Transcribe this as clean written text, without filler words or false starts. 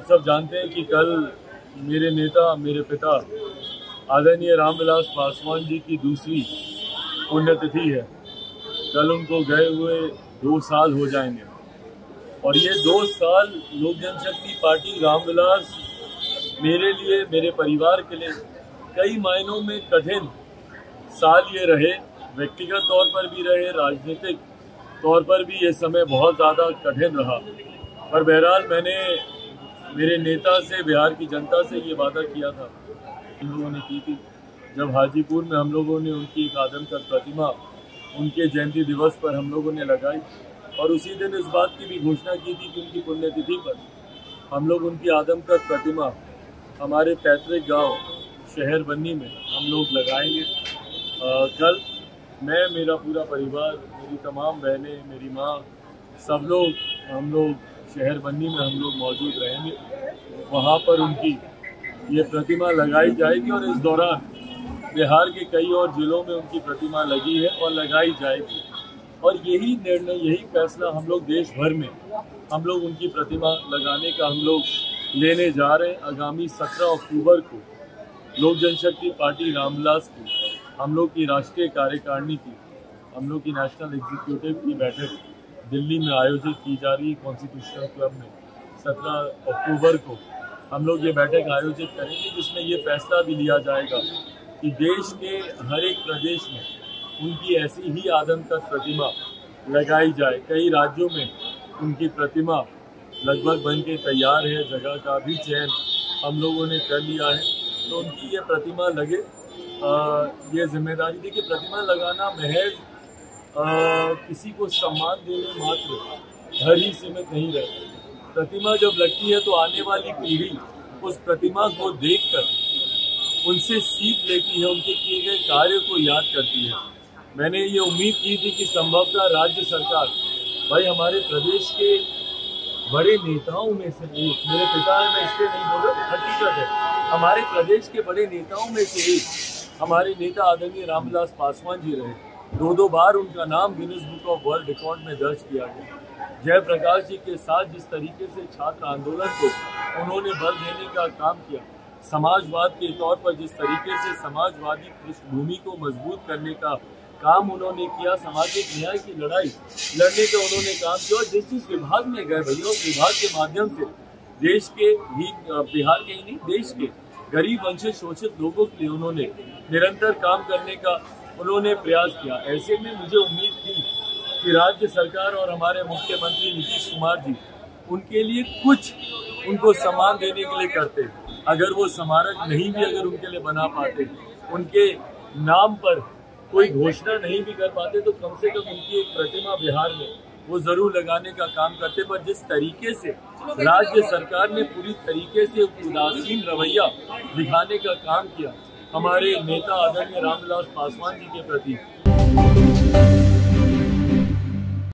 सब जानते हैं कि कल मेरे नेता, मेरे पिता आदरणीय रामविलास पासवान जी की दूसरी पुण्यतिथि है। कल उनको गए हुए 2 साल हो जाएंगे और ये 2 साल लोक जनशक्ति पार्टी रामविलास मेरे लिए, मेरे परिवार के लिए कई मायनों में कठिन साल ये रहे। व्यक्तिगत तौर पर भी रहे, राजनीतिक तौर पर भी ये समय बहुत ज़्यादा कठिन रहा। पर बहरहाल मैंने मेरे नेता से, बिहार की जनता से ये वादा किया था, हम लोगों ने की थी जब हाजीपुर में हम लोगों ने उनकी एक आदमकद प्रतिमा उनके जयंती दिवस पर हम लोगों ने लगाई और उसी दिन इस बात की भी घोषणा की थी कि उनकी पुण्यतिथि पर हम लोग उनकी आदमकद प्रतिमा हमारे पैतृक गांव शहर बन्नी में हम लोग लगाएंगे। कल मैं, मेरा पूरा परिवार, मेरी तमाम बहनें, मेरी माँ, सब लोग, हम लोग शहर बन्नी में हम लोग मौजूद रहेंगे। वहाँ पर उनकी ये प्रतिमा लगाई जाएगी और इस दौरान बिहार के कई और जिलों में उनकी प्रतिमा लगी है और लगाई जाएगी। और यही निर्णय, यही फैसला हम लोग देश भर में हम लोग उनकी प्रतिमा लगाने का हम लोग लेने जा रहे हैं। आगामी 17 अक्टूबर को लोक जनशक्ति पार्टी रामविलास की हम लोग की राष्ट्रीय कार्यकारिणी की, हम लोग की नेशनल एग्जीक्यूटिव की बैठक दिल्ली में आयोजित की जा रही है कॉन्स्टिट्यूशनल क्लब में। 17 अक्टूबर को हम लोग ये बैठक आयोजित करेंगे जिसमें ये फैसला भी लिया जाएगा कि देश के हर एक प्रदेश में उनकी ऐसी ही आदमकद प्रतिमा लगाई जाए। कई राज्यों में उनकी प्रतिमा लगभग बन के तैयार है, जगह का भी चयन हम लोगों ने कर लिया है, तो उनकी ये प्रतिमा लगे। ये जिम्मेदारी, देखिए प्रतिमा लगाना महज किसी को सम्मान देने मात्र घर ही सीमित नहीं रहती। प्रतिमा जब लगती है तो आने वाली पीढ़ी उस प्रतिमा को देखकर उनसे सीख लेती है, उनके किए गए कार्य को याद करती है। मैंने ये उम्मीद की थी कि संभवतः राज्य सरकार, भाई हमारे प्रदेश के बड़े नेताओं में से एक, मेरे पिता है, मैं इसलिए नहीं बोल रहा, हकीकत है, हमारे प्रदेश के बड़े नेताओं में से एक हमारे नेता आदरणीय रामविलास पासवान जी रहे। 2 बार उनका नाम Guinness book of world record में दर्ज किया गया। जयप्रकाश जी के साथ जिस तरीके से छात्र आंदोलन को उन्होंने बल देने का काम किया, समाजवाद के तौर पर जिस तरीके से समाजवादी पृष्ठभूमि को मजबूत करने का काम उन्होंने किया, सामाजिक न्याय की लड़ाई लड़ने का उन्होंने काम किया और जिस विभाग में गए भैया, उस विभाग के माध्यम से देश के ही, बिहार के ही नहीं, देश के गरीब, वंचित, शोषित लोगों के लिए उन्होंने निरंतर काम करने का उन्होंने प्रयास किया। ऐसे में मुझे उम्मीद थी कि राज्य सरकार और हमारे मुख्यमंत्री नीतीश कुमार जी उनके लिए कुछ उनको सम्मान देने के लिए करते। अगर वो स्मारक नहीं भी अगर उनके लिए बना पाते, उनके नाम पर कोई घोषणा नहीं भी कर पाते, तो कम से कम उनकी एक प्रतिमा बिहार में वो जरूर लगाने का काम करते। पर जिस तरीके से राज्य सरकार ने पूरी तरीके से उदासीन रवैया दिखाने का काम किया हमारे नेता आदरणीय रामविलास पासवान जी के प्रति,